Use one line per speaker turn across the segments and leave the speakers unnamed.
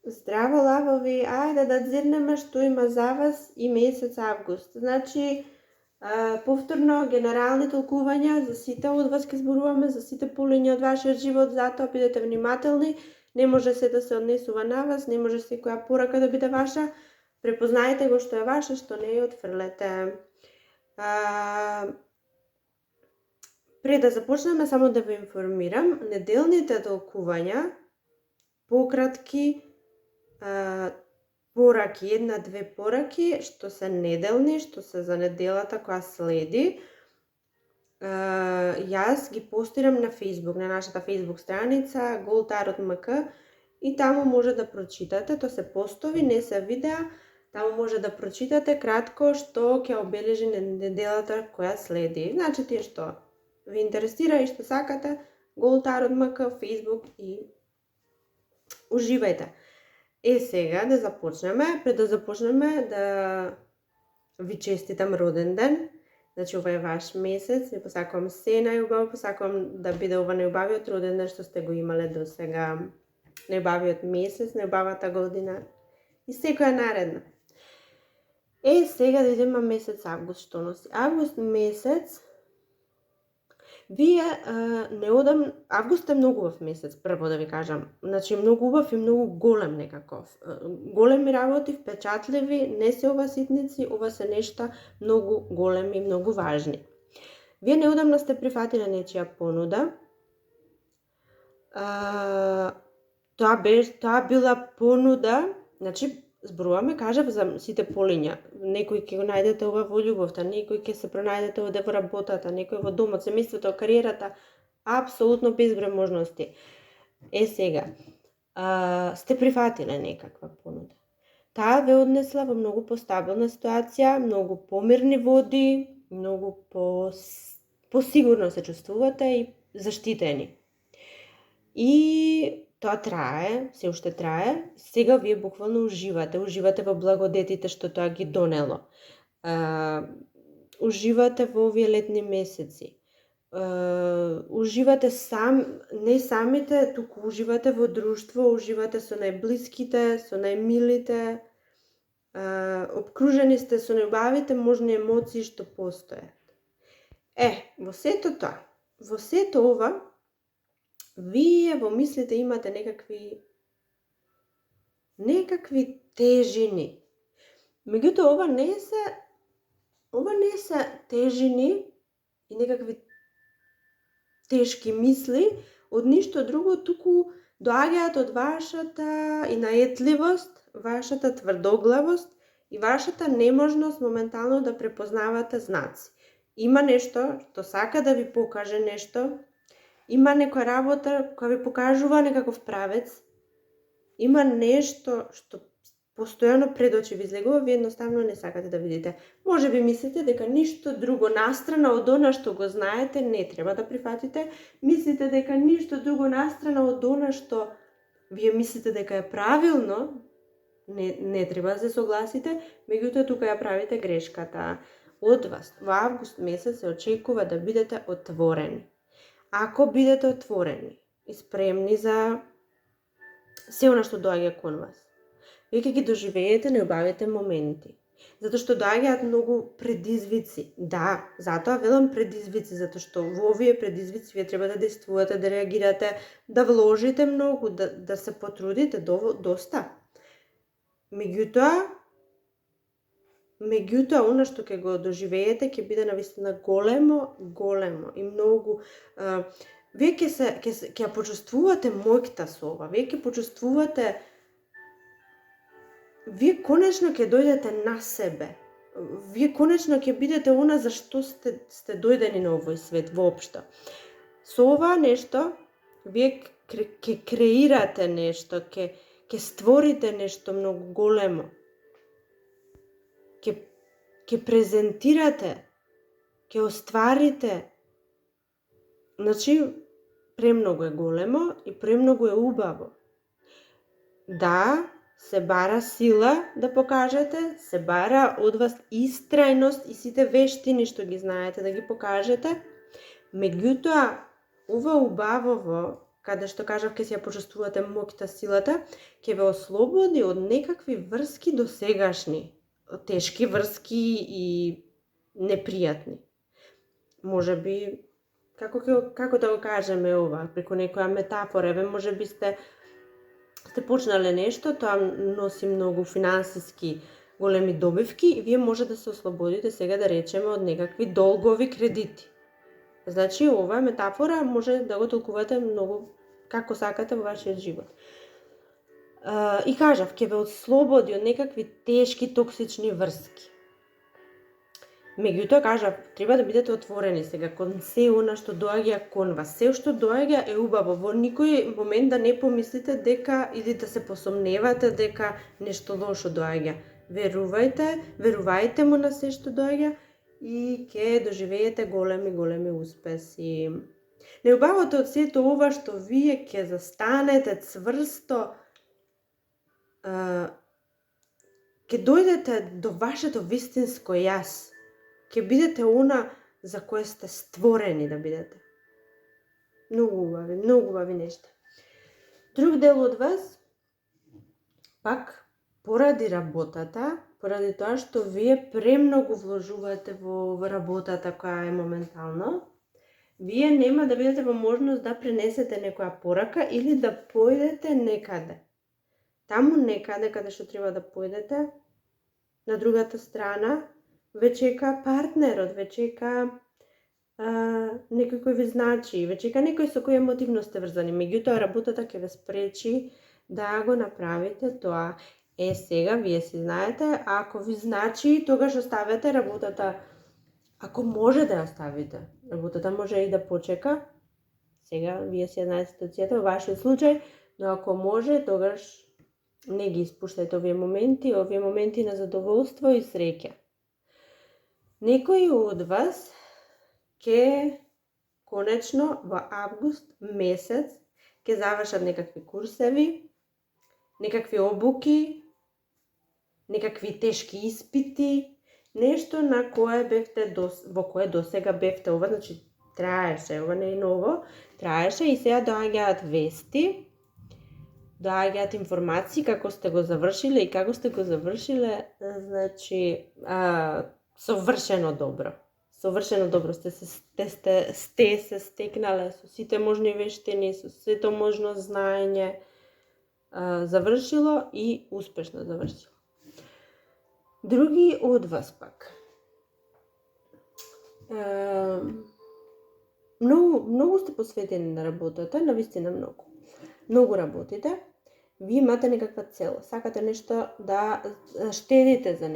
Здраво, лавови, ајде да дзирнеме што има за вас и месец август. Значи, повторно, генерални толкувања за сите од вас ке зборуваме, за сите полиња од вашиот живот, затоа бидете внимателни, не може се да се однесува на вас, не може секоја порака да биде ваша, препознајте го што е ваше, што не е отфрлете. Пред да започнеме, само да ве информирам, неделните толкувања, пократки, пораки, една-две пораки, што се неделни, што се за неделата која следи, јас ги постирам на Facebook, на нашата Facebook страница GoldTarot.mk и таму може да прочитате, то се постови, не се видеа, таму може да прочитате кратко што ќе обележи неделата која следи. Значи тие што ви интересира и што сакате, GoldTarot.mk, Facebook и уживајте. Сега да започнеме, пред да започнеме да ви честитам роден ден. Значи ова е ваш месец, ви посакувам се најубаво, посакувам да биде ова најубавиот роден ден што сте го имале до сега, најубавиот месец, најубавата година и секоја наредна. Сега да идеме месец август што носи. Август месец, вие неодамна, август е многу убав месец, прво да ви кажам. Значи многу убав и многу голем некаков. Големи работи, впечатливи, не се ова ситници, ова се нешта многу големи, многу важни. Вие неодамна сте прифатиле нечија понуда. Тоа била понуда, значи зборуваме, кажав за сите полиња. Некој ќе го најдете ова во љубовта, некој ќе се пронајдете овде во работата, некој во домот, семејството, кариерата, апсолутно безброј можности. Сега, сте прифатиле некаква понуда. Таа ве однесла во многу постабилна ситуација, многу помирни води, многу посигурно се чувствувате и заштитени. И тоа трае, се уште трае, сега вие буквално уживате во благодетите што тоа ги донело. Уживате во овие летни месеци. Уживате не самите, туку уживате во друштво, уживате со најблиските, со најмилите, обкружени сте со најубавите можни емоции што постојат. Во сето тоа, во сето ова, вие во мислите имате некакви тежини. Меѓутоа ова не се тежини и некакви тешки мисли од ништо друго, туку доаѓаат од вашата инаетливост, вашата тврдоглавост и вашата неможност моментално да препознавате знаци. Има нешто што сака да ви покаже нешто, има некоја работа која ви покажува некаков правец, има нешто што постојано пред очи ви излегува, вие едноставно не сакате да видите. Може би мислите дека ништо друго настрана од она што го знаете не треба да прифатите, мислите дека ништо друго настрана од она што вие мислите дека е правилно, не треба да се согласите, меѓутоа тука ја правите грешката. Од вас во август месец се очекува да бидете отворени. Ако бидете отворени и спремни за се она што доаѓа кон вас, вие ќе ги доживеете неубавите моменти. Затоа што доаѓаат многу предизвици. Да, затоа велам предизвици, затоа што во овие предизвици вие треба да действувате, да реагирате, да вложите многу, да се потрудите доста. Меѓутоа, она што ќе го доживеете ќе биде навистина големо и многу. Вие ќе почувствувате моќта со ова, вие ќе почувствувате, вие конечно ќе дојдете на себе. Вие конечно ќе бидете она за што сте дојдени на овој свет воопшто. Со ова нешто вие ќе креирате нешто, ќе створите нешто многу големо. Ќе презентирате, ќе остварите. Значи, премногу е големо и премногу е убаво. Да, се бара сила да покажете, се бара од вас истрајност и сите вештини што ги знаете да ги покажете. Меѓутоа, ова убавово каде што кажав ќе се ја почувствувате моќта, силата, ќе ве ослободи од некакви врски досегашни, тешки врски и непријатни. Може би, како да го кажеме ова, преку некоја метафора, може би сте почнале нешто, тоа носи многу финансиски големи добивки и вие може да се ослободите сега, да речеме, од некакви долгови кредити. Значи, ова метафора може да го толкувате многу како сакате во вашиот живот. И кажав, ќе ве ослободи од некакви тешки токсични врски. Меѓутоа, кажав, треба да бидете отворени сега кон се она што доаѓа кон вас. Се што доаѓа е убаво. Во никој момент да не помислите дека или да се посомневате дека нешто лошо доаѓа. Верувајте му на се што доаѓа и ќе доживеете големи успеси. Неубавото од сето ова што вие ќе застанете цврсто, ќе дојдете до вашето вистинско јас. Ќе бидете она за кое сте створени да бидете. Многу убави нешта. Друг дел од вас, пак, поради работата, поради тоа што вие премногу вложувате во работата која е моментално, вие нема да бидете во можност да пренесете некоја порака или да појдете некаде. Таму некаде каде што треба да појдете, на другата страна, ве чека партнерот, ве чека некој кој ви значи, ве чека некој со кој емотивно сте врзани. Меѓутоа, работата ќе ве спречи да го направите тоа. Сега, вие си знаете, ако ви значи, тогаш оставете работата. Ако може да ја оставите, работата може и да почека. Сега, вие си знаете ситуацијата во вашиот случај, но ако може, тогаш не ги испуштајте овие моменти на задоволство и среќа. Некои од вас ќе конечно во август месец ќе завршат некакви курсеви, некакви обуки, некакви тешки испити, нешто на кое бевте во кое досега бевте. Ова значи траеше, ова не е ново, траеше и сега доаѓаат вести, доаѓаат информации како сте го завршиле и како сте го завршиле, значи совршено добро. Совршено добро сте се стекнале со сите можни вештини, со сето можно знаење, завршило и успешно завршило. Други од вас пак. Многу сте посветени на работата, навистина многу. Многу работите, вие имате некаква цел, сакате нешто да штедите за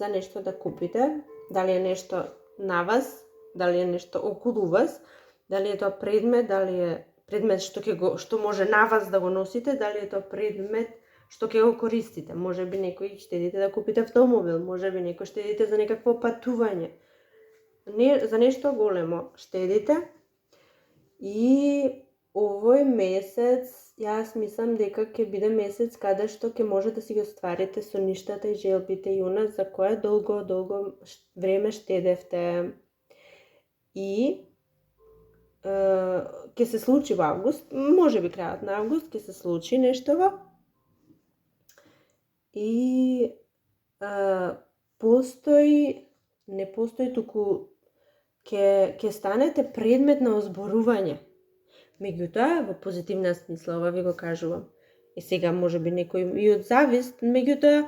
нешто да купите, дали е нешто на вас, дали е нешто околу вас, дали е тоа предмет, дали е предмет што може на вас да го носите, дали е тоа предмет што ќе го користите. Може би некој штедите да купите автомобил, може би некој штедите за некакво патување. За нешто големо штедите и овој месец, јас мислам дека ќе биде месец каде што ќе може да си ги остварите соништата и желбите и она за кое долго време штедевте. И ќе се случи во август, може би крајот на август ќе се случи нештово. И не постои, туку ќе станете предмет на озборување. Меѓутоа, во позитивна смисла, ова ви го кажувам. И сега може би некој и од завист, меѓутоа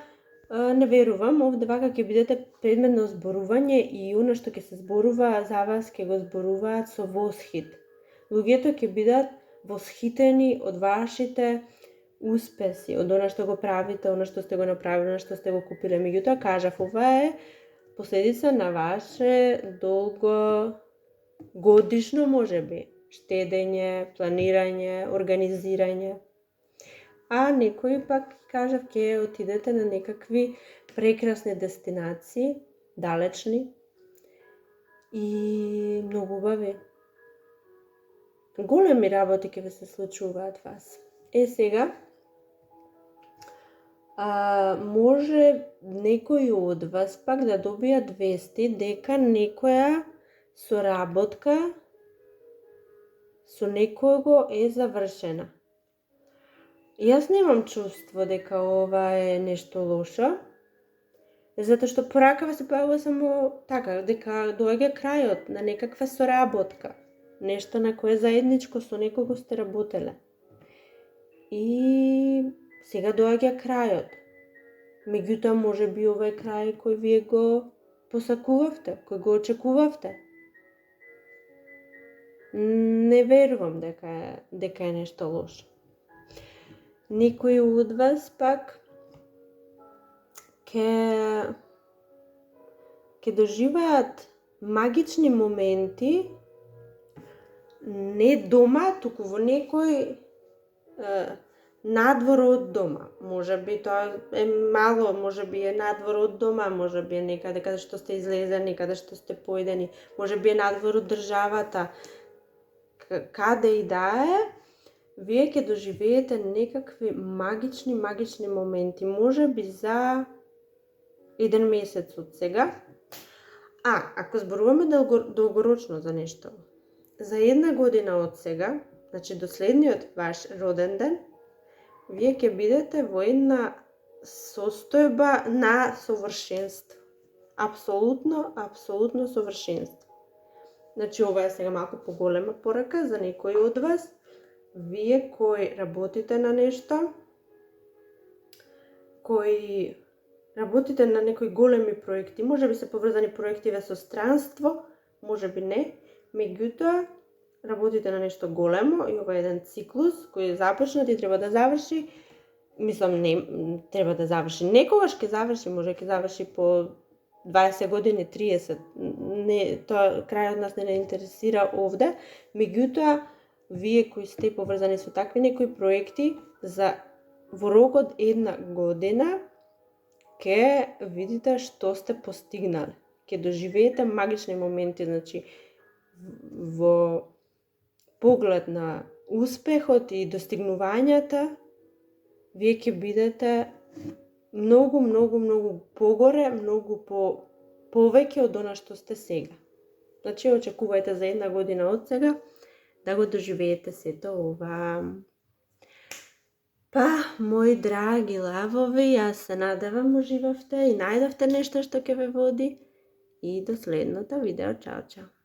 не верувам, овде вака ќе бидете предмет на озборување и оно што ќе се зборува за вас ќе го зборуваат со восхит. Луѓето ќе бидат восхитени од вашите успеси, од она што го правите, она што сте го направиле, она што сте го купиле. Меѓутоа, кажав, ова е последица на ваше годишно, може би, штедење, планирање, организирање. А некои пак, кажав, ќе отидете на некакви прекрасни дестинации, далечни и многу убави. Големи работи ќе ви се случуваат вас. Сега, може некои од вас пак да добијат вести дека некоја соработка со некого е завршена. Јас немам чувство дека ова е нешто лошо, затоа што поракава се појавува само така, дека доаѓа крајот на некаква соработка, нешто на кое заедничко со некого сте работеле. И сега доаѓа крајот. Меѓутоа, може би ова е крај кој вие го посакувавте, кој го очекувавте. Не верувам дека е нешто лошо. Некои од вас пак ќе доживеат магични моменти не дома, туку во некој надвор од дома. Може би тоа е мало, може би е надвор од дома, може би е некаде каде што сте излезени, каде што сте појдени, може би е надвор од државата. Каде и да е, вие ќе доживеете некакви магични моменти, може би за 1 месец од сега. Ако зборуваме долгорочно за нешто, за 1 година од сега, значи до следниот ваш роден ден, вие ќе бидете во една состојба на совршенство. Апсолутно совршенство. Значи, ова е сега малку поголема порака за некои од вас. Вие кои работите на нешто, кои работите на некои големи проекти, може би се поврзани проективе со странство, може би не, меѓутоа, работите на нешто големо и ова е еден циклус кој е започнат и треба да заврши. Мислам, не треба да заврши. Некогаш ќе заврши, може ќе заврши по 20 години, 30. Не, тоа крајот нас не интересира овде. Меѓутоа, вие кои сте поврзани со такви некои проекти, во рок од 1 година ќе видите што сте постигнали. Ќе доживеете магични моменти, значи во поглед на успехот и достигнувањата, вие ќе бидете многу погоре, многу повеќе од она што сте сега. Значи, очекувајте за 1 година од сега да го доживеете сето ова. Па, мои драги лавови, јас се надевам уживавте и најдовте нешто што ќе ве води и до следното видео. Чао, чао!